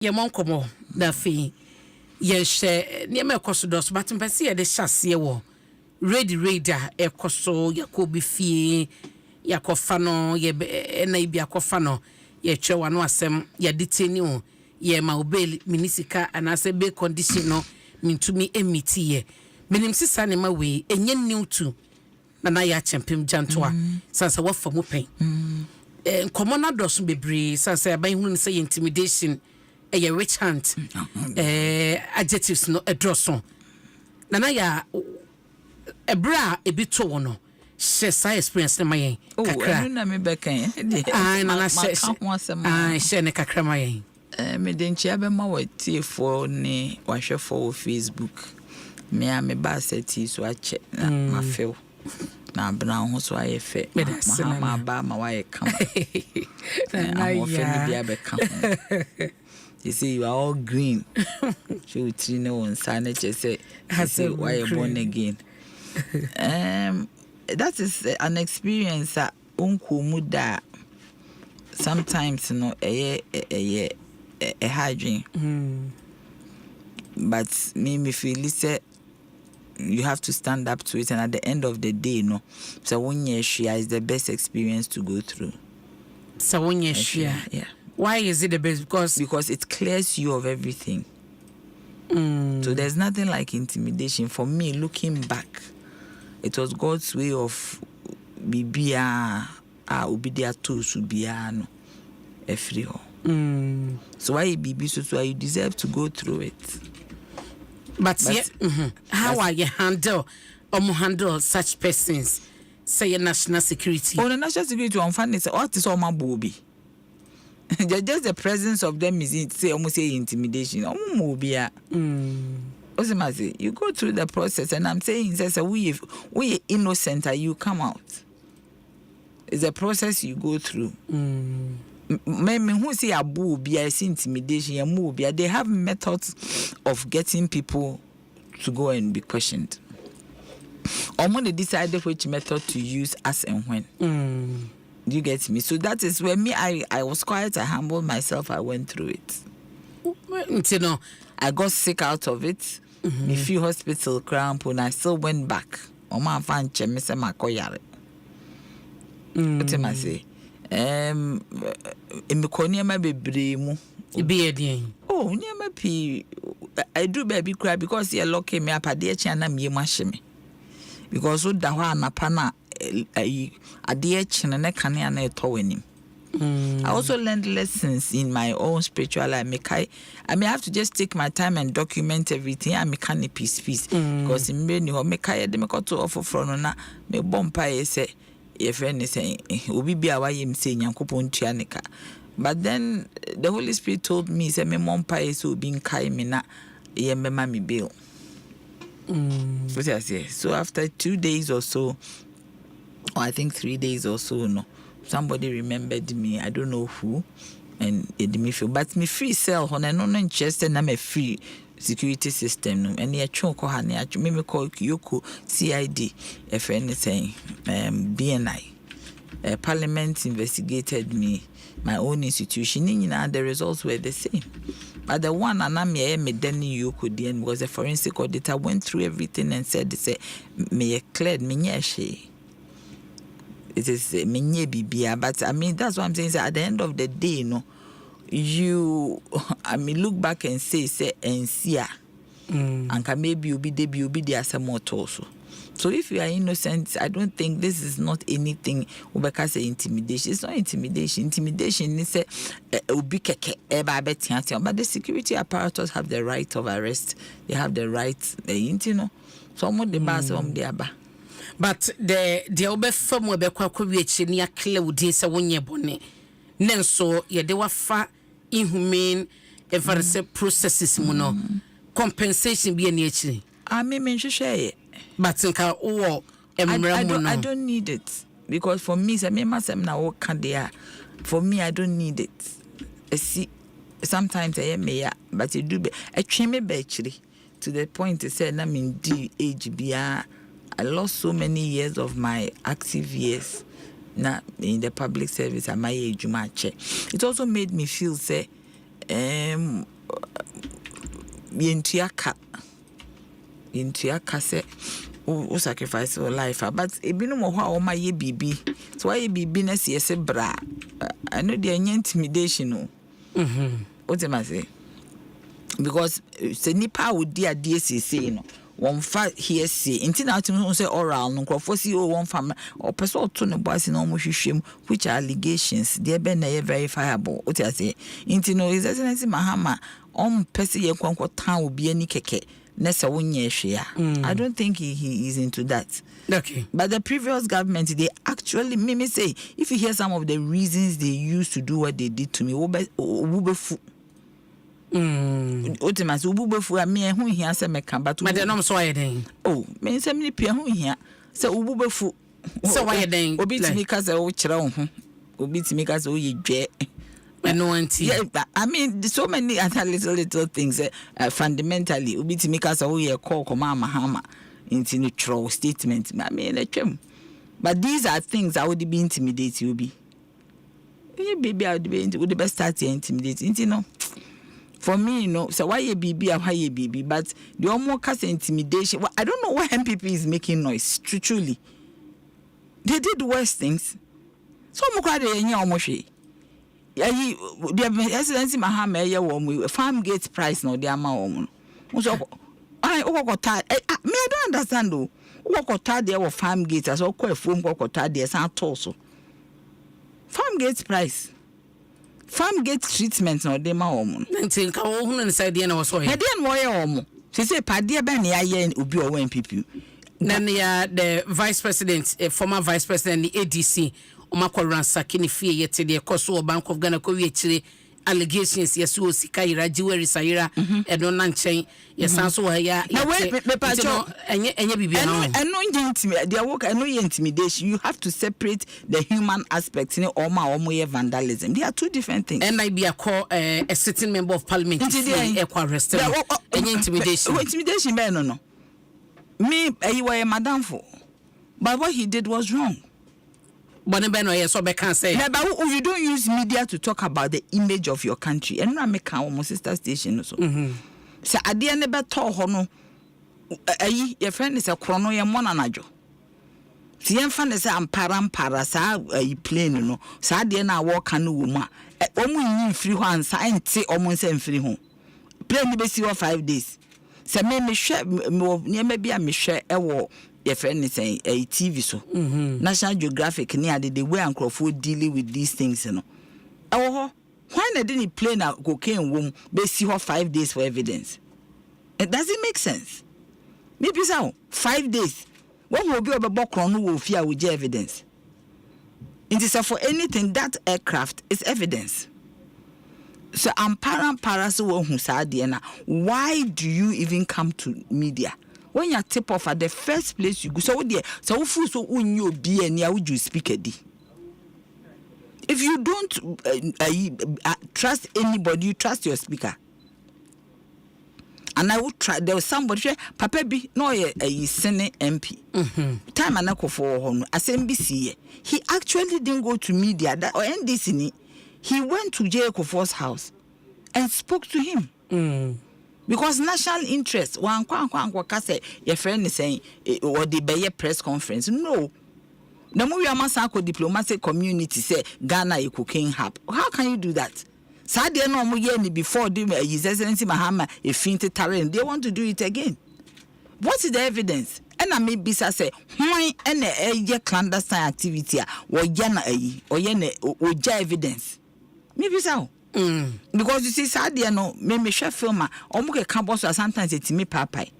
Ye monkomo na fi ye hye niam ekoso dos but mpese ye de hyase wo ready radar ekoso yakobi fie yakofa no ye na ibi akofa no ye twa no asem ye deteni o ye ma obel minisika anase be condition no mintumi emiti ye menim sisa ne ma we enye new to na ya champion Jantuah sansa wafa mu pen nkomo dos bebre sansa ban hunu say intimidation a rich hand adjectives no a drosson nana ya ebra ebito wono share say experience na mayen kakra na me bekan ah nana share share ne kakra mayen me denchi abema watiefo ne wahwefo Facebook me a me ba seti so ache na mafew na bra ho so ayefe ma ba ma waye kam na mo fe ni bia beka. You see, you are all green. She will train on Sunday. Say, why you born again? That is an experience that unku muda. Sometimes, you know, a hygiene. But me feel say you have to stand up to it, and at the end of the day, no. So when you share is the best experience to go through. So when you share, yeah. Why is it the best? Because it clears you of everything. So there's nothing like intimidation. For me, looking back, it was God's way of bibia ubidia to subiano efrio. So why bibi so you deserve to go through it. But how are you handle such persons? Say national security. Oh, the national security on fund is what is all my booby. Just the presence of them is say almost say intimidation. You go through the process, and I'm saying we innocent, you come out. It's a process you go through. Maybe who say abu be intimidation, they have methods of getting people to go and be questioned. Or when they decided which method to use as and when. You get me? So that is where I was quiet. I humbled myself. I went through it. You know, I got sick out of it. Me few hospital cramp, and I still went back. Oma fan chemise makoyare. What am I say? Emikonia bebre mu. Be again. Oh, nyama pi. I do baby cry because you lock me up at the chana me mashime. Because so dawa na pana. I also learned lessons in my own spiritual life. I may have to just take my time and document everything. I make a piece because in many of make I to offer from na me bompa say your friend is saying ubi be a way saying yankupon tianica. But then the Holy Spirit told me say me mompa so being kai me na ye me mami bill. So after 2 days or so, or I think 3 days or so, no, somebody remembered me. I don't know who, and it made me feel. But me free cell, when I don't interest, and I'm a free security system. No, and I call me call Yoko CID, if anything, BNI. Parliament investigated me, my own institution. The results were the same. But the one and I'm me Danny Yoko DN was a forensic auditor, went through everything and said, me cleared me she. It is menye bibia, but I mean that's what I'm saying. At the end of the day, no, you look back and say and see and can maybe you be there some more also. So if you are innocent, I don't think this is not anything Ubeka say intimidation. It's not intimidation. Intimidation is a but the security apparatus have the right of arrest. They have the right, some of the bars on the aba. But the obe firm we be kwakwa wiachi ni akle udin se wonye bone nenso ye de wafa inhumane everse processes mu no compensation be ni achi me hwehwe but nka wo emra mu no I don't need it because for me say me masem na wo ka there for me I don't need it. See sometimes I am me but you do be atwe me be actually to the point to say na me di age bia I lost so many years of my active years in the public service at my age. It also made me feel, say, Yentuaka say o sacrifice your life, but ebinu mo ho a ma ye bibi. So why bibi na se bra. I know there intimidation no. What am I say? Because se nipa wo di ade say no. One fa here say nti na atum say oral no crofo si o one fam o person to ne boys no mo hwehwem, which are allegations there be na verifiable. What I say? Nti no His Excellency Mahama person ye kwankwo tan obi ani keke. I don't think he is into that. Okay. But the previous government, they actually, me say, if you hear some of the reasons they used to do what they did to me, ububefu, I mean, who here say me come, but they're not so then. Oh, me say me pia who here. So ububefu. So why then? Obi to me cause o chira ho. Obi to me cause o ye dwe. Yeah, I mean, so many other little things. Fundamentally, we to make us a call Mama Hama into neutral statement. I mean, but these are things I would be intimidate you be. Baby, I would be the best start to intimidate. You know, for me, you know, so why you baby or why you baby, but the almost cast intimidation. Well, I don't know why MPP is making noise. Truly, they did worse things. So I'm quite a the Excellency Mahama ye wo farm gate price no dey ama wo no so I okota me I don't understand though okota dey wo farm gate as okọ efuom okota dey san to so farm gate price farm gate treatment no dey ma wo no nti ka wo hunu inside dey na wo so he dey no ye wo mo say pade be na ya obi o NPP na the vice president former vice president the ADC Omakwa Sakini fie yete de koso Bank of Ghana ko wiechire allegations yesu osika ira jiweri sayira edo na nchen yesanso wa ya enye bibia na eno intimidation. You have to separate the human aspect in omo vandalism. They are two different things. And I be a sitting member of parliament arrested enye intimidation. Intimidation be no me you were a madam for, but what he did was wrong. But can say. But you don't use media to talk about the image of your country. And I make our sister station so. So I didn't never talk hono. Your friend is a chrono ya mona najo. Si your friend is a para sa plane no. Sa de na walk anu woma. Omu yin free one sa enti omu nsem free home. Plane be si 5 days. Se me share me be a me share ewo. Your friend is a TV so. National Geographic near the way and Crawford dealing with these things, you know. Oh, why not didn't play na cocaine womb? They see her 5 days for evidence. It doesn't make sense. Maybe so 5 days. What will be about background who will fear with your evidence? It is for anything that aircraft is evidence. So I'm para so who said why do you even come to media? When you tip off at the first place you go, so there, so so when you be and would you speak a d. If you don't trust anybody, you trust your speaker. And I would try. There was somebody, Papa B, no, a Senate MP. Time and echo for home as NBC. He actually didn't go to media that or NDC. He went to Jericho Force house and spoke to him. Because national interest, one say your friend is saying or the Bayer press conference. No. The movie Amasako diplomatic community say Ghana a cocaine hub. How can you do that? Sadia no mo ye before His Excellency Mahama a fainted terrain. They want to do it again. What is the evidence? And I may be say why any clandestine activity or yana or yene evidence. Maybe so. Because you see, Sadia no me share filmer or make a campus sometimes it's me papai.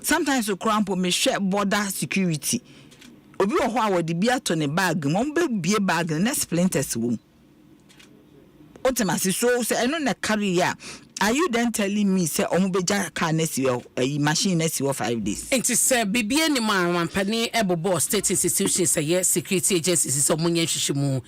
Sometimes you cramp me share border security. Obi o ho awodi bia to ne bag, mo be bie bag na splinters wom. Otemasi so say eno na career. Are you then telling me say omubeja car nesi a machine nesi 5 days? Enti say bibie ni man pani ebobo state institutions say security agencies so munye hwehwemu.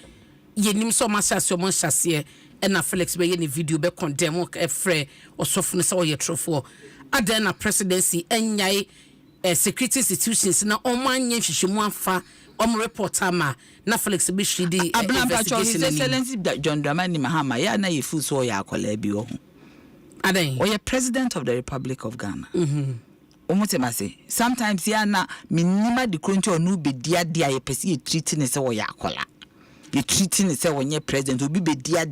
Yenim so masase o monhase na Felix be ye video be condemn efre osofo say oye trofo. Aden na presidency enyai security institutions na omanye hwehwemu afa reporter ma na Felix be shidi investigation. His Excellency John Dramani Mahama ya na yefu so ya akola bi wo ho. Aden. Or you're president of the Republic of Ghana. Sometimes na minima the country or no be dear you perceive treating is or yakola. You treating is when you're president will be dear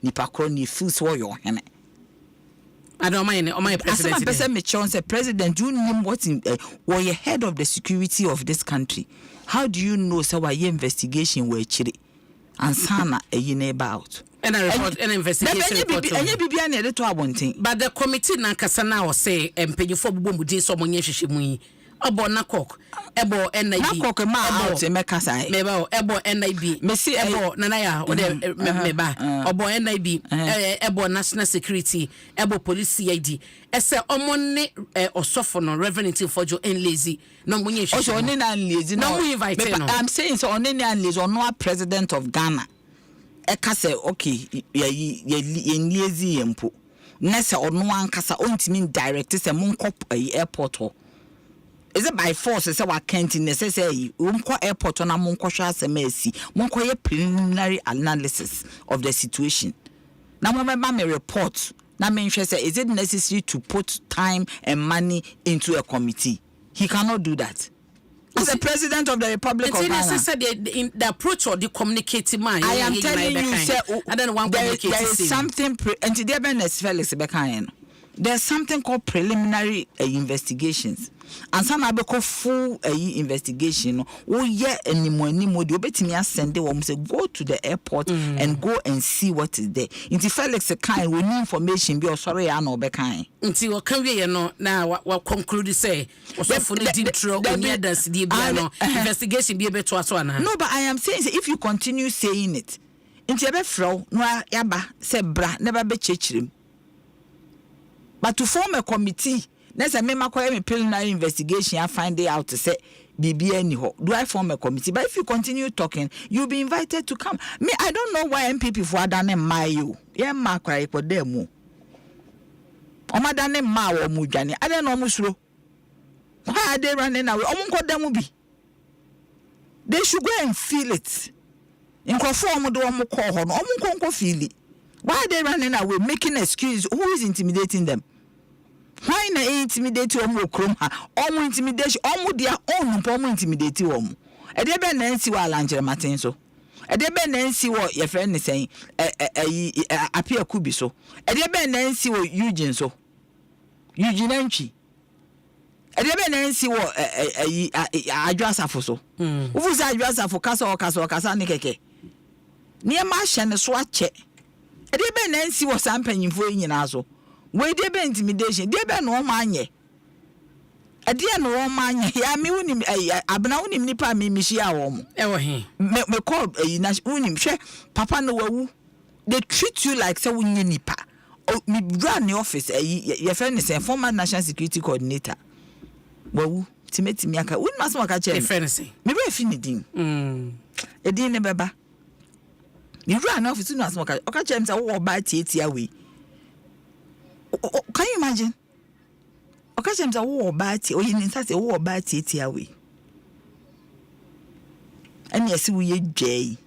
nipa crony feel so your hand. I don't mind my president. As a chance president, you know what's in or you're head of the security of this country. How do you know so why your investigation were chiri and sana a year about? And a report, an investigation report. But the committee na kasana or say and pay you for boom did someone yeshimui. Abo nakok, ebo NIB. Nakok ma out in Mekasai. Mebo, ebo NIB. Messi ebo nanaya or the meba. Obo NIB. Ebo national security. Ebo police CID. Ese omone or soften revenue for your and lazy. No money. Also, only lazy. No, we invite. I'm saying so only lazy or no president of Ghana. Eka say okay ye lazy empo nese ono ankasa ontimi direct say monko airport ho is it by force say wa can't necessary monko airport na monko hwa asemasi monko ye preliminary analysis of the situation na mo me report na me hwe say is it necessary to put time and money into a committee. He cannot do that. As the president of the Republic of Ghana. The approach or the communicating mind. I am telling you, sir, there is something, and today, Felix Bekayen, there's something called preliminary investigations. And some have a full investigation. Oh, yeah, anymore, the obetimi send them say go to the airport and go and see what is there. Into Felix kind we need information be sorry I know Bekayen. Until what can we now what conclude say for the intro investigation be able to us one. No, but I am saying if you continue saying it, into a fro no yaba say bra never be chechrim. But to form a committee, let's say me preliminary investigation, I find it out to say BBN. Do I form a committee? But if you continue talking, you'll be invited to come. Me, I don't know why MPP for done my you. Yeah, ma cry for them. O madane ma wo mujani. I don't know musro. Why are they running away? Omunko them be. They should go and feel it. In conform do omu call on. Omunko feel it. Why are they running away, making excuse? Who is intimidating them? Why not intimidate omu krom ha? Omu intimidation. Omu dia omu pomu intimidate omu. Edebe nansi wa lanjere matin so. Edebe nansi wa your friend is saying appear kubi so. Edebe nansi wa Eugene so. Eugene enchi. Edebe nansi wa adwasafo so. Ufu za adwasafo kasa ni keke. Niye ma hye so ache. Edebe nansi wa sampanyimfo nyina so. We debe intimidation, debe no manye. Adia no manye. Ya mi unim abna unim nipa mi mihia wo mo. Ewo he. Me call na unim hwe papa no wawu. They treat you like say wunye nipa. Me run the office your friend is a former national security coordinator. Wawu timetimi aka unim asma ka che. Your friend say. Me be fi ni din. Edin ne beba. Me run the office no asma ka. Oka che say wo ba tietia we. Can you imagine? Okay, James, a war batty, or in such a war batty away. And yes, we Jay.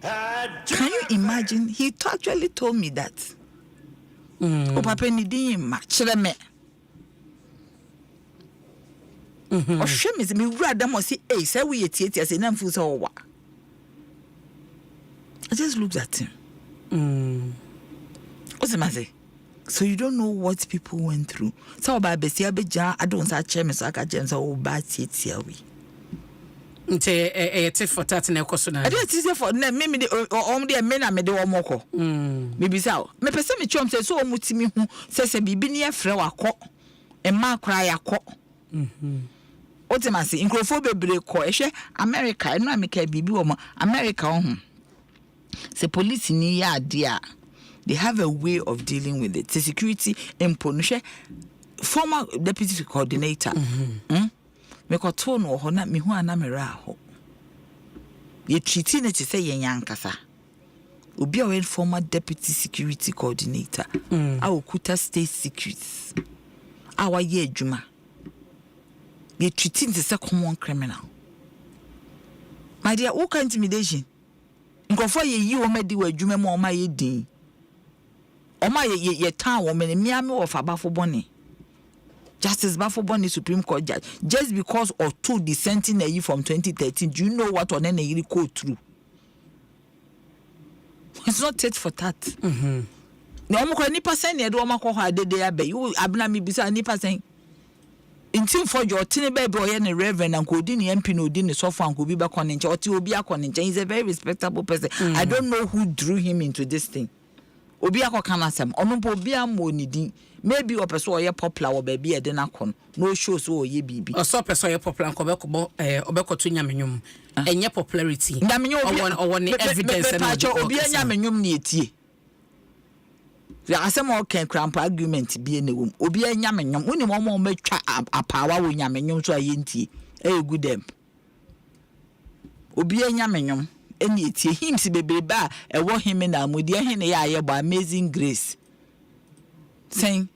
Can you imagine? He actually told me that. Oh, Papa, ni didn't match them. Or shame is me rather must say, hey, say we at it as an infus or what? I just looked at him. What's the matter? So you don't know what people went through. So by Bessia Beja, I don't say Chemis, I got James or bad seats here. It's for that in a cosuna. I don't see for maybe the only a men I made a moko. Maybe so. Me person me chum says so mutimi who says a bibi near frewa cock and ma cry a cock. What's the matter? In Crofobia break call America, and no make a bibi woman, America. The police in here, dear. They have a way of dealing with it. The security imponushe former deputy coordinator. Me ko to no ho na me hu anamera ho. Ye treating it say yen yankasa. Obi a we former deputy security coordinator. Our Kuta state secrets. Our ye adwuma. Ye treating it say common criminal. My dear, what kind of intimidation? Nkofo ye yi o medi wa adwuma mo ma ye din. Oma ye town woman miami of Abafo Bonnie. Justice Bafo Bonnie Supreme Court judge. Just because of two dissenting a year from 2013, do you know what on any go through? It's not it for that. No more nipa saying you don't make her de abe. You abna mi bisa nipa saying. In team for your tiny baby or any reverend and Kodini MP no dini sofa and Kubiba Konincha or Tobia Konincha. He's a very respectable person. I don't know who drew him into this thing. Obiako Kanasem, Onobia Monidi, maybe or perso popular or baby a denakon, no shows or ye baby. Or so perso popular and Obeko to Yaminum, and your popularity. Yaminum or one evidence and Obia Yaminum near. There are some more can cramp argument be in the room. Obia Yaminum, only one more make a power when Yaminum to a yinti, a good them. Obia Yaminum. Any him si baby ba e wo him na mudi ehne ya ye by amazing grace saying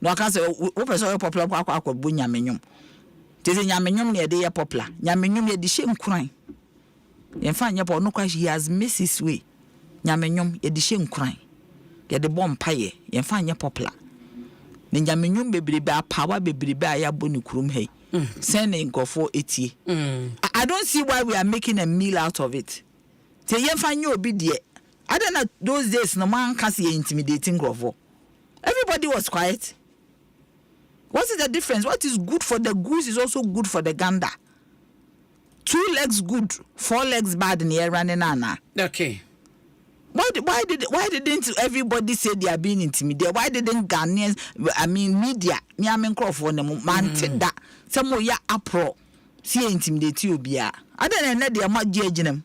no aka say wo person popular kwa bu nyamenyum te say nyamenyum na de ye popular nyamenyum ye de shem kran ye fa nya po no kwa he has missed his way nyamenyum ye de shem kran ye de bom paye ye fa nya popular ne nyamenyum bebrebe apawa bebrebe aya boni kurum hey sending go for 80. I don't see why we are making a meal out of it. Say you find you obi there. I don't know those days no man can see intimidating grovo. Everybody was quiet. What is the difference? What is good for the goose is also good for the gander. 2 legs good, 4 legs bad in the air running ana. Okay. Why didn't everybody say they are being intimidated? Why didn't Ghanaians, media, me Crawford, man, that some more ya apro, see intimidate you be a. I don't know, they are not judging them.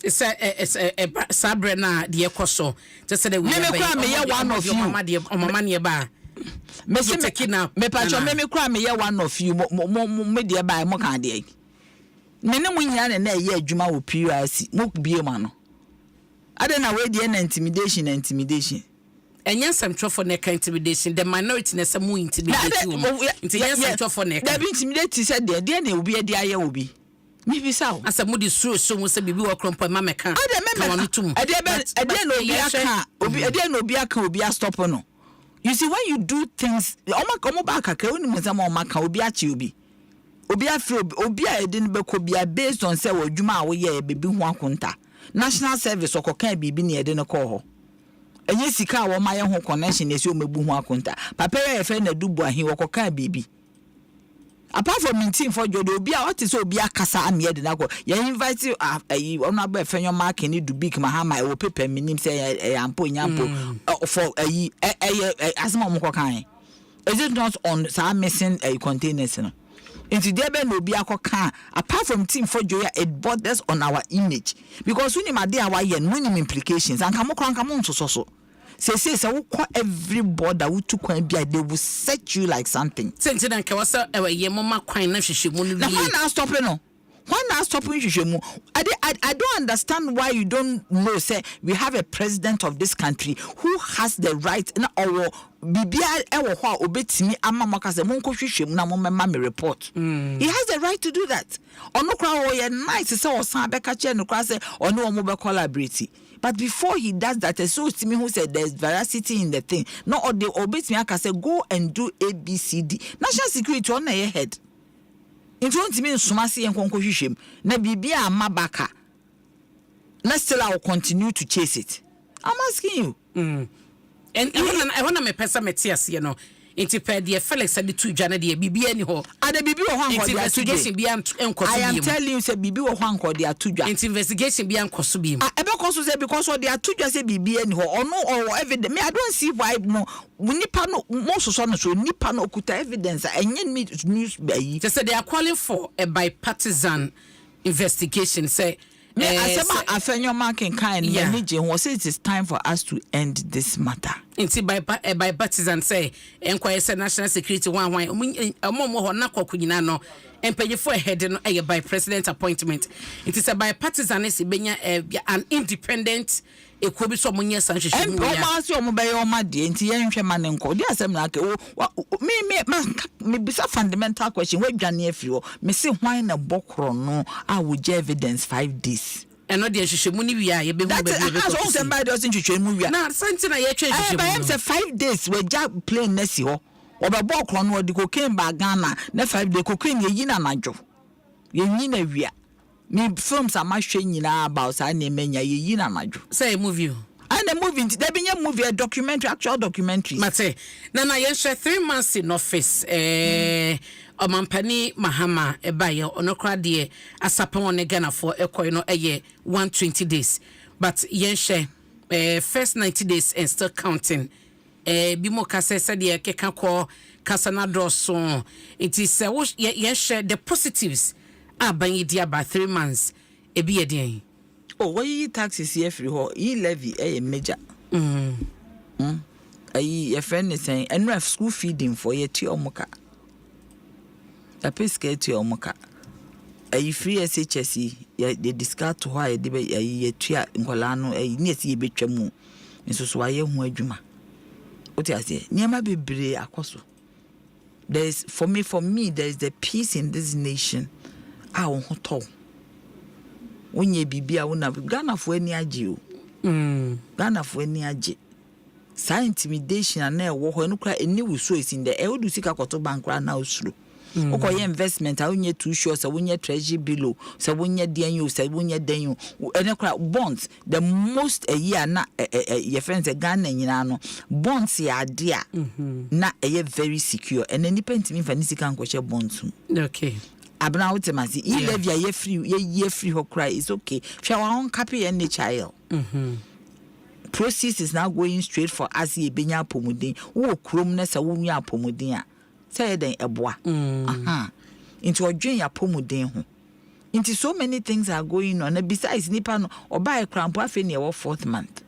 It's a Sabrina, dear Cosso. Just said, we have one of you, Mamma near bar. Messi Kidnap, me patch, me cry me one of you, media by Mokandi. Many women and a year Juma will PRC, Mok be a man. I don't know where the intimidation. And yes, I'm for neck intimidation. The minority is a more intimidation. Yes, I'm for neck. That intimidate said there, then it will be a dear will be. Maybe so. As a moody so must be work on Mamma can. I remember. I didn't know Biaka will be a stopper. No. You see, when you do things, Oma back, I can't even Maka will be at you be. Obia feel Obia didn't be based on say, well, Juma, we baby one kunta. National service or can be near the call. And yes, he can't my own connection is you may boom one conta. Papa, a friend of Dubois, he walk can baby. Apart from meeting for Jodobia, what is Obia Casa and yet the you invite you on a friend your mark and you do big Mahama or paper, meaning say a ampo for a asthma kind. Is it not on some missing a containers? Into there no be apart from team for joy it borders on our image because when my dear why and implications and come on so say every border who took they will set you like something since then mama now stopping no why now stopping you I don't understand why you don't know say we have a president of this country who has the right or bibia ewo ho obetimi amamaka se monko hwehwem na momema me report he has the right to do that ono kra wo ye nice say osan beka che no kra say ono omo be collaborate but before he does that so to me who said there's veracity in the thing no or the obetimi aka say go and do ABCD national security on your head in front me nsomase yen konko hwehwem na bibia amabaka na still I will continue to chase it. I'm asking you and I want to me person metias you know into per the Felix said the two jana the bibi any ho and the bibi ho investigation be am I am telling you say bibi ho anko the atudwa into investigation be am koso bi e be koso say because of the atudwa say bibi any ho or evidence me I don't see why no nipa no most so nipa no okuta evidence enye news be say they are calling for a bipartisan investigation say Afenyo marking kind was it is time for us to end this matter. Inti by partisan say enquire national security one omo na kwakunyina no empenye for head no by president appointment. It is a bipartisan is an independent ekobi so munye sanhwehwe mu ya. Omo asi omo be oma de nti yenhwe ma ne nko. De asem na ke me bisa fundamental question we dwane afiri o me se hwan na bokro no a wo evidence 5 days. ɛno de hwehwɛ mu ni wia ye be hu be be so somebody doesn't hwehwɛ mu wia na santi na ye hwehwɛ hwehwɛ but am say 5 days we ja plane na si ho obebo kro no de cocaine ba Ghana na 5 days cocaine ye yi na najo ye yi na wia me films am ahwɛ nyina about sa na emenya ye yi na najo say movie and the movie there be a movie a documentary actual documentary mate na ye hwɛ 3 months in office Omampani Mahama ebaye onokra de asapon on Ghana for ekoy no eye 120 days but yen share first 90 days and still counting bi mo kase said ye keka ko kasa na do so it is yen share the positives aban yi dia about 3 months e bi eden oh why you taxes here free ho e levy major your friend is saying and ref school feeding for your tea omuka a pescate your moka. A free SHSE, they discard to why they be a tia in Colano, a near see a betramu, and so why you juma. What I say, near my be akoso. There is for me, there is the peace in this nation. I won't talk. When ye be, I will not be Ghana for any agio. Ghana for any agi. Sa intimidation and never walk when you cry a new so is in the air. Do seek a quarter bank right now through. Okoye investment a wonye too sure so wonye treasury below so wonye DNU so wonye DNU ene bonds the most a year na your friends a Ghana nyina no bonds ya dia na very secure and any pentimi fanisika nkoche bonds okay abna ultimately e levy ye free ho cry is okay if you want copy any child process is now going straight for as ye benya pomuden wo krom na sa wonwa pomuden a say then eboa into odwen ya pomuden ho into so many things are going on and besides nipa no oba e krampo afi ne 4th month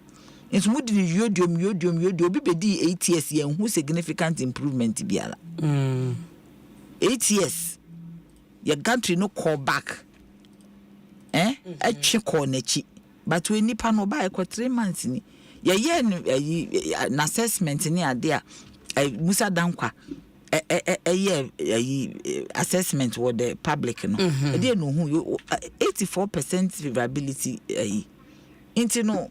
into mudi yodium bi bedi 8 years ye hu significant improvement biala 8 years your country no call back a check on echi but we nipa no ba e 3 months ni ye an assessment ni ade a Musa Dankwa assessment with the public no they know who 84% favorability into no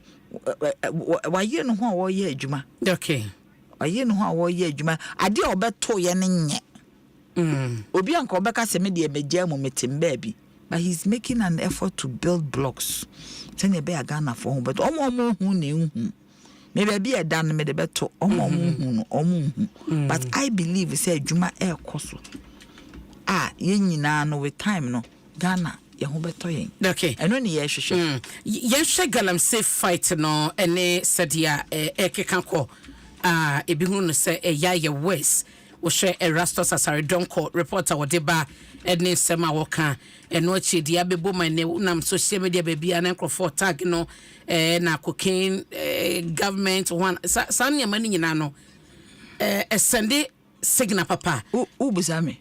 why you know how ye adwuma okay why you know how ye adwuma ade obeto ye ne obi anka obeka se me de meja mo metim baby but he's making an effort to build blocks say be Ghana for home but omo hu na hu maybe be a dan me de beto omo but I believe say adwuma e koso ye nyina no with time no Ghana ye ho beto yen okay eno ne ye hwehwe ye hwe galamsey fight no ene sadia ekeka ko ebi hu no say ya ye west wo hwe Erastus Asaredonko reporter wo deba edne sema wo ka eno achi dia bebo man ne nam social media bebia na nkrofo tag no na cocaine government one san yamani nyina no sende signal papa ubusame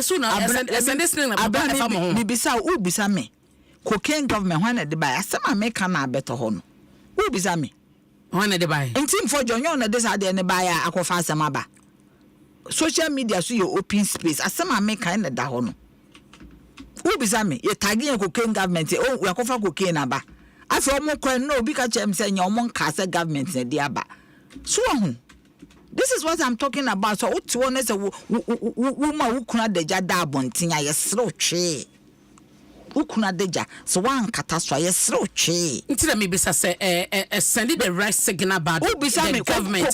so na sende signal papa fa mo bibisa ubusame cocaine government one de buy asema make na beto ho no ubusame one de buy ntim for jonyo na de sa de ne buy akofa asema ba social media so your open space asema make na da ho no ubusame ye tag ye cocaine government we akofa cocaine aba afi omo kwan no obi ka chem say nya omo nka say government na de aba so ho this is what I'm talking about so what one is woman who kuna deja da abontin ya yesro twe ukuna deja so one catastrophe yesro twe nti na me bisa say send the right signal about the government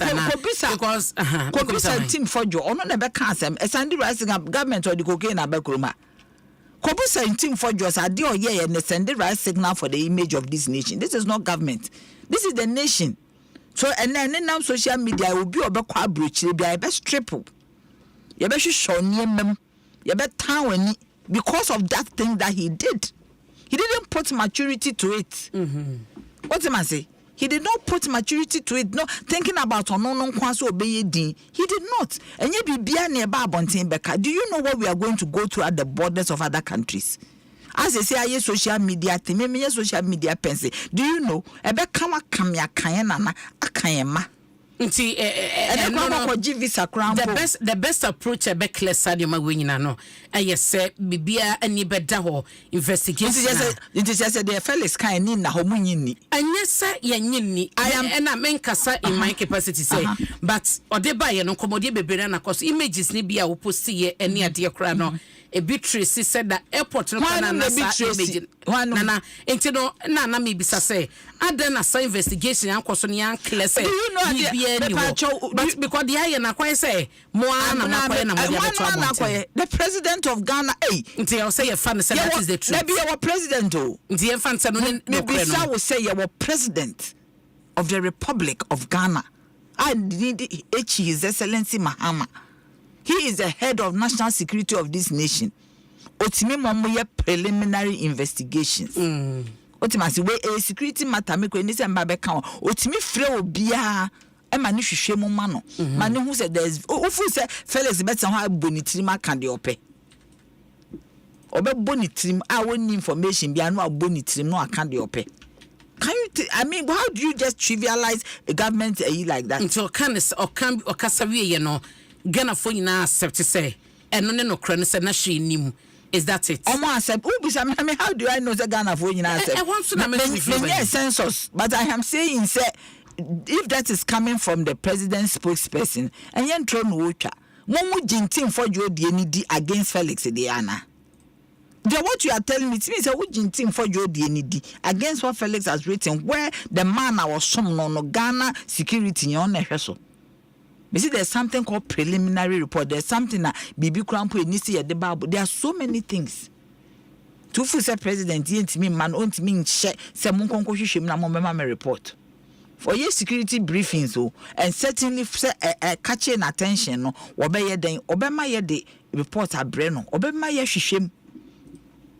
because because team for jo ono na be kan sem send the right signal government or the cocaine na be kroma Kobusa team for just a deal and send the right signal for the image of this nation. This is not government. This is the nation. So and then now social media will be about quadruple, be a best triple. You better show him, you better town because of that thing that he did. He didn't put maturity to it. What am I say? He did not put maturity to it. No, thinking about no kwaso obey din. He did not. And you be bia nearby Bontin Becca. Do you know what we are going to go through at the borders of other countries? As they say, I use social media thing. Me social media pense. Do you know? Ebe kama kamya kayenana akayema. Nti the best approach e be clear sadio ma wenyina no say bibia ani beda ho investigation it is just the Felix kan ni na ho munyini anya sa ye nyini I am na menkasa in my capacity say but odeba ye no komodie bebre na cause images ni bia wo post ye ani ade kra no a Beatrice said that airport no na sa image na enti no na me bisa say adan na sa investigation ankoso ne an clear say but because the higher na kwai say mo ana makoye na mo dia the president of Ghana nti I say your fan say that is the truth na be your president o nti your fan say no no will say your president of the Republic of Ghana and His Excellency Mahama. He is the head of national security of this nation. Otimi momoye preliminary investigations. Otimasi we a security matter me ko ni se mba be kan. Otimi frɛ obia e ma ni hwehwɛ mu ma no. Ma ni hu se there is ofu se Felix better ho abonitiri ma kan de opɛ. Obe bonitiri a woni information bia no abonitiri no aka de opɛ. Can you I mean how do you just trivialize a government like that? Until can okasawie ye no Ghana for na accept say eno ne no kra no say na hwe nim. Is that it? Accept. I mean, how do I know the Ghana for you? I want to know census, but I am saying, say, if that is coming from the president's spokesperson, and you try to watch, Momu Jintin for your DND against Felix Diana. What you are telling me, it means a Jintin for your DND against what Felix has written, where the man was some no Ghana security on the vessel. You see, there's something called preliminary report. There's something that Bibi Krampo needs to the Bible. There are so many things. Tufu say president yent me man on me share say mon konko hwehwem na mo mema report. For your security briefings so and certainly say catching attention no obeye den obema ye the report abre no obema ye hwehwem.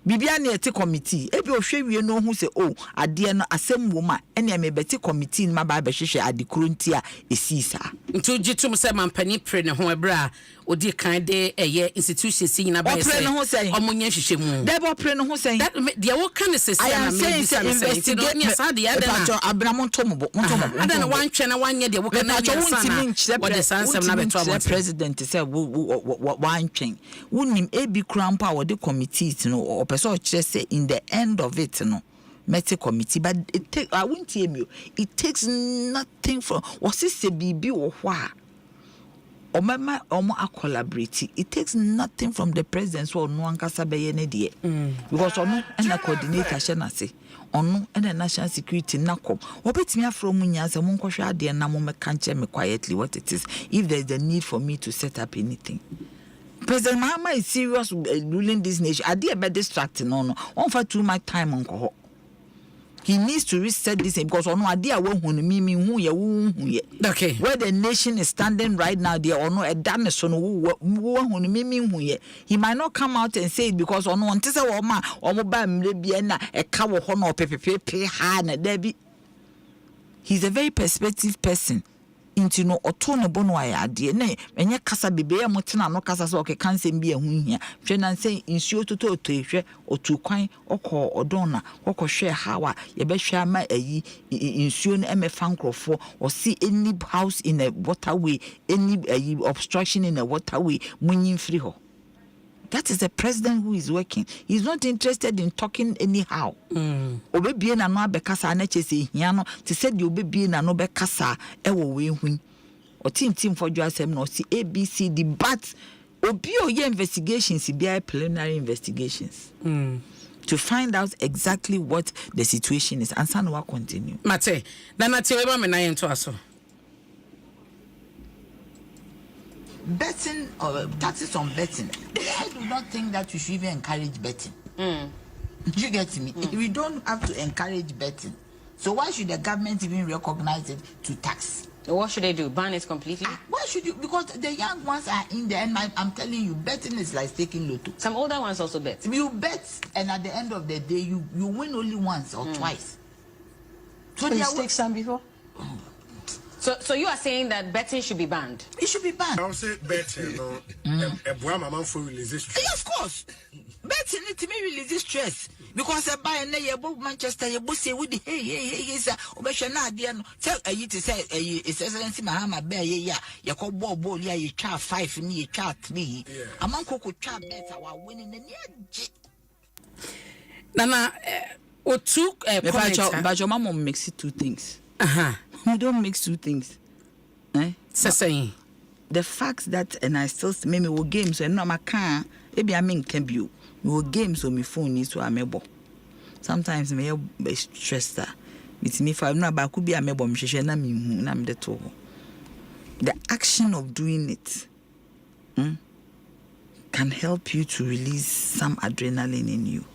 Bibia na ete committee ebi ohwe wie no hu se ade no asem woma ene me beti committee ma ba hwehwe ade kronti a esisa ntu gitum se mampani pre ne ho ebra odi kan de eye institution si nyina ba se omonye hwehwe mu de bo pre ne ho sen that de wo kan se na me say investigate ni asa de ade na abramon tomobo ade na wan twe na wanye de wo kan na what the sansem na beto about president say wan twen wonim ebi krampa wo de committees no person say in the end of it no meti committee but it take I won't hear you it takes nothing from what is the bibi or wha or mama a collaborate it takes nothing from the president so no ankasa be ye die because ono and a coordinator shana say ono and the national security nakom obetimi afro mu nyansa mu nkohwe ade na mo meka nche me quietly what it is if there is the need for me to set up anything. President Mahama is serious ruling this nation. I did about distracting no. On for too much time on coho. He needs to reset this because on no idea okay. Where the nation is standing right now, there or no a damage so he might not come out and say it because on one tisa woma or mobile a cow honor pepe hard Debbie. He's a very perspective person. Into no otono bono ade na enye kasa bebe ya motena no kasa so okay kan sem bia hu hia hwe nan say insuo toto hwe otu kwan okọ odona okọ hwe hawa ye be hwe ama ayi insuo no emefa nkrofo or see any house in a waterway any obstruction in a waterway munyin free ho. That is the president who is working. He's not interested in talking anyhow. Obebie na no abekasa na chese hia no te said you obebie na no bekasa e wo we hu. O team for asem no see ABCD but obi oye investigations be preliminary investigations. To find out exactly what the situation is and san will continue. Mate, na na te we ba me na yen to aso. Betting or taxes on betting. I do not think that you should even encourage betting. You get me? We don't have to encourage betting. So why should the government even recognize it to tax? So what should they do? Ban it completely? Why should you? Because the young ones are in there, and I'm telling you, betting is like taking lotto. Some older ones also bet. You bet, and at the end of the day, you win only once or twice. So you take some before? So you are saying that betting should be banned? It should be banned. I would say betting, a boy, my man for release stress. Of course. Betting it to me release stress. because I buy na ye bo Manchester ye bo say with the hey sir obehwe na ade no say ayi to say ayi excellency Mahama be ye ya ko ball ya ye twa 5 ni ye twa 3 amanko ko twa bet our winning na ni age Nana o two but your mama makes it two things. You don't mix two things. Saying the fact that and I still maybe we games and no my can maybe I mean can be we games on my phone is so amebo. Sometimes me be stressed with me for no ba could be amebo mhwehwe na me na me to. The action of doing it can help you to release some adrenaline in you.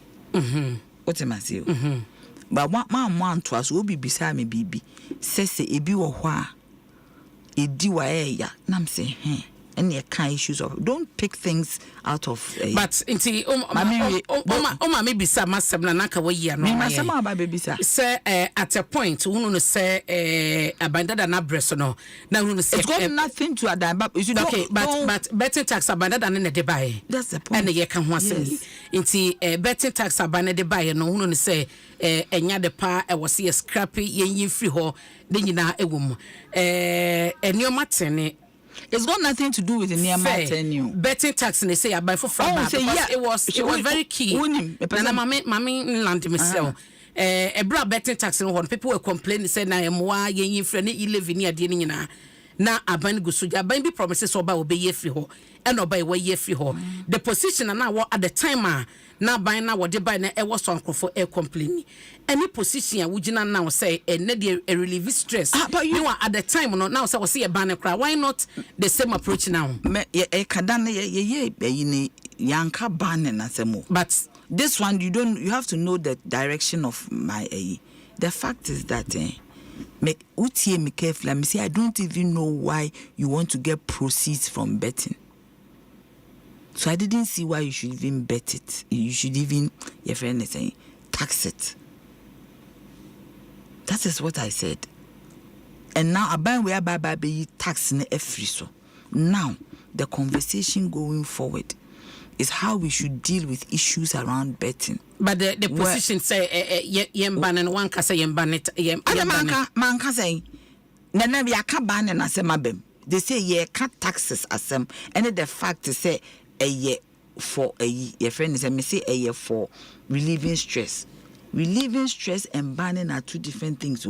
What am I saying? But what my man to us will be beside me baby says ebi wo ho a edi wa ya nam say and you can issues of don't pick things out of but inti ma me bisa masem na naka wa yi no me masem aba baby say at a point unu no say abandada na breso no na unu say it's got nothing to add but you okay but betting tax abandada na de buy that's the point and ye kan ho asem inti betting tax abandada de buy no unu no say enya de pa e wo say scrappy yen free ho de nyina ewom enioma tene. It's got nothing to do with the near tenure. Betting tax and they say I buy for because it was very key. And mama land myself. A bra betting tax and when people were complaining say na emwa yen friend e live near the na na aban go so aban bi promises oba will be ye free ho and oba we ye free ho. The position and now at the time na ban na wode ban na e was on for a complaining. Any position a wugina now say a relieve stress. But you are at the time no now say we see a ban cry. Why not the same approach now? Yanka ban na semo. But this one you have to know the direction of my the fact is that make utie me careful. Me say I don't even know why you want to get proceeds from betting. So I didn't see why you should even bet it. You should even, your friend is saying, tax it. That is what I said. And now, about where baby taxing every so. Now, the conversation going forward is how we should deal with issues around betting. But the position say, yem ban and one can say yem ban it. Man can say, Nana, we can't ban and asemabem. They say, yeah, can't taxes asem. And the fact is, say, a year for your friend is me say a year for relieving stress and banning are two different things.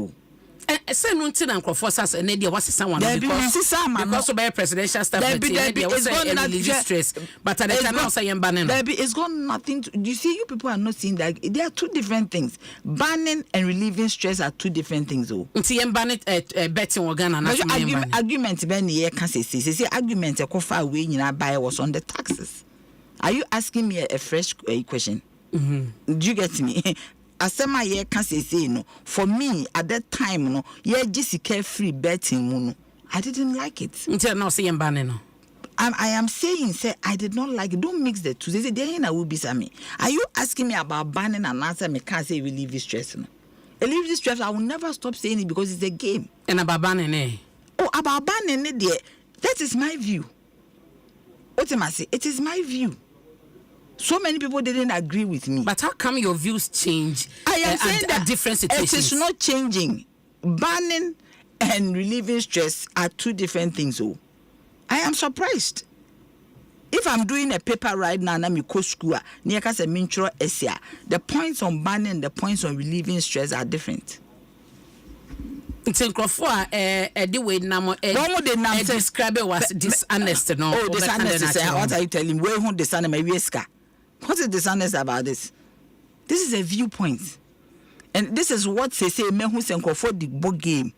Say no tin and forces and media was someone because of presidential staff relieving stress but at the time now say banning baby it's got nothing to, you see you people are not seeing that they are two different things. Banning and relieving stress are two different things. Betting organ and argument ben ye can say argument ko far away buy was on the taxes. Are you asking me a fresh question? Do you get me? Asema ye can say no. For me at that time no, ye just carefree betting no. I didn't like it. Until now say banning no. I am saying say I did not like it. Don't mix the two. They say there will be some. Are you asking me about banning and answer me can't say relieve this stress no. Relieve this stress I will never stop saying it because it's a game. And about banning Oh, about banning it there. That is my view. What am I saying? It is my view. So many people didn't agree with me. But how come your views change? I am saying that different situations. It is not changing. Banning and relieving stress are two different things. Oh, I am surprised. If I'm doing a paper right now, I'm in school. The points on banning and the points on relieving stress are different. The way now describe it was dishonest. No, oh, dishonest. What are you telling me? Where dishonest my risk? What is dishonest about this? This is a viewpoint, and this is what they say. Men who say for the board game.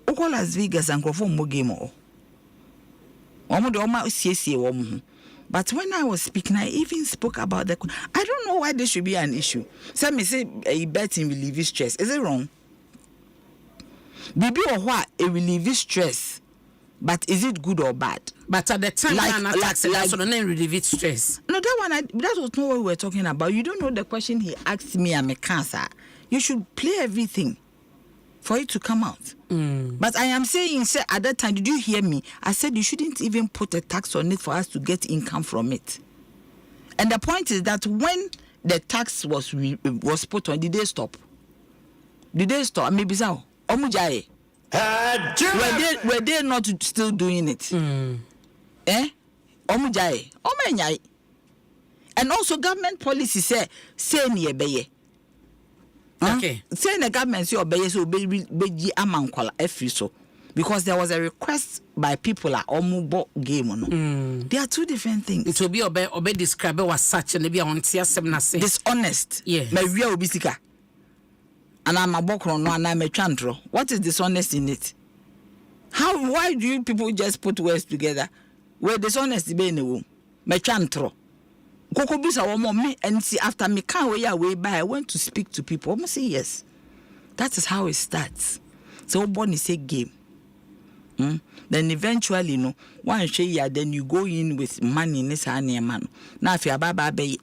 Oko Las Vegas and for more game. But when I was speaking, I even spoke about the. I don't know why this should be an issue. Some may say a betting relieve stress. Is it wrong? Baby or what a relieve stress. But is it good or bad? But at the time, so the name relieve stress. No, that one, that was not what we were talking about. You don't know the question he asked me. I'm a cancer. You should play everything for it to come out. But I am saying, say, at that time, did you hear me? I said you shouldn't even put a tax on it for us to get income from it. And the point is that when the tax was put on, did they stop? Maybe so. Omujaye. Were they not still doing it? Omujaye. Omenyai. And also government policy say near beye. Okay. Say the government say obey so be amankwala every so. Because there was a request by people at Omubo game. No? They are two different things. It will be obey describe was such and maybe on say dishonest. Yeah. My real obisika. And I'm a bokron no and I'm a chantro. What is dishonest in it? Why do you people just put words together? Where dishonest be in the womb? My chantro. Koko bisa womo me and see after me can't way by I went to speak to people. I say yes. That is how it starts. So born is a game. Then eventually, one share, then you go in with money in this man. Now, if you're about be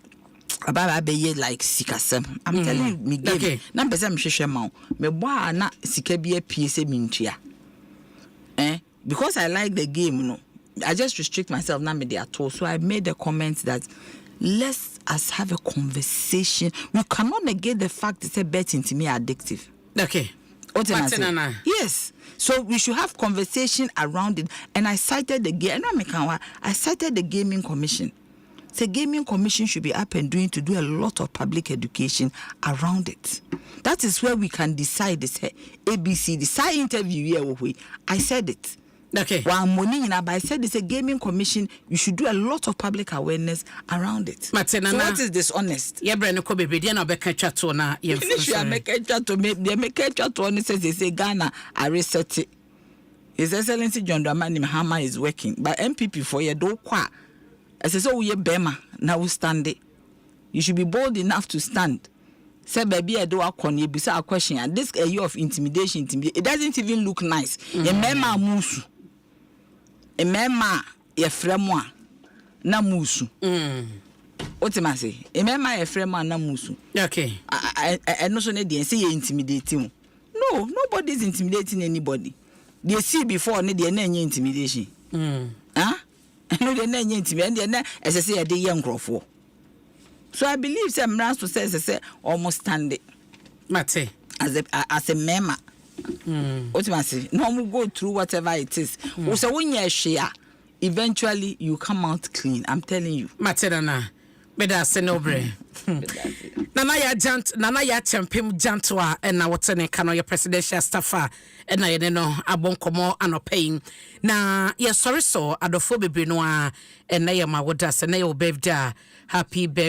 like sikasem, I'm telling you, me game. Okay. Now, I'm sure me boy na sikabie PSA mintia. Because I like the game, I just restrict myself now me they at all. So I made a comment that let's us have a conversation. We cannot negate the fact that betting to me addictive. Okay. Yes. So we should have conversation around it. And I cited the game. I cited the Gaming Commission. The Gaming Commission should be up and doing to do a lot of public education around it. That is where we can decide this ABC. The side interview here, I said it. Okay. But I said it's a Gaming Commission. You should do a lot of public awareness around it. So what is dishonest? Yeah, Brenda Kobe, no beka chato na You make a chat to make a chat to only says they say Ghana I reset it. His Excellency John Dramani Mahama is working. But MPP for your do kwa. As I say, we Bema now stand it. You should be bold enough to stand. Say baby I do a bisa a question and this a year of intimidation. It doesn't even look nice. Emema musu. Emema ye fremwa na musu. What am I say? Emema ye fremwa na musu. Okay. I no so ne say you intimidating. No, nobody is intimidating anybody. They see before ne dey na intimidation. No dey na intimidation. Dey na as I say dey young crofo. So I believe some Mranso says almost stand it. Mate. As a mema. What am I say? No we go through whatever it is. So when you share, eventually you come out clean. I'm telling you. Materana. Beda senobre. Nana ya champim Jantuah and na wotene kano your presidential staffer and na ye no abon komo anopaying. Na ye sorry so adofo bebre no a and na ye ma woda se na ye birthday happy birthday.